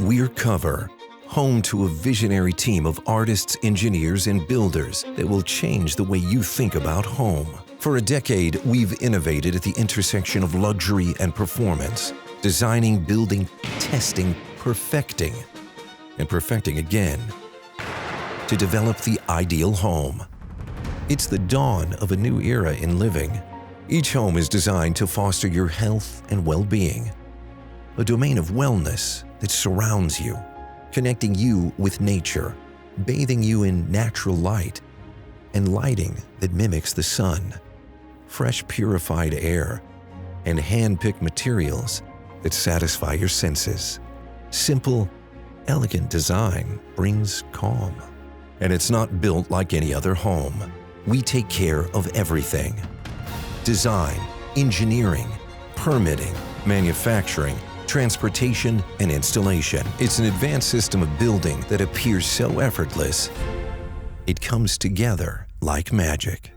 We're Cover, home to a visionary team of artists, engineers, and builders that will change the way you think about home. For a decade, we've innovated at the intersection of luxury and performance, designing, building, testing, perfecting, and perfecting again to develop the ideal home. It's the dawn of a new era in living. Each home is designed to foster your health and well-being, a domain of wellness that surrounds you, connecting you with nature, bathing you in natural light, and lighting that mimics the sun, fresh purified air, and hand-picked materials that satisfy your senses. Simple, elegant design brings calm. And it's not built like any other home. We take care of everything. Design, engineering, permitting, manufacturing, transportation, and installation. It's an advanced system of building that appears so effortless, it comes together like magic.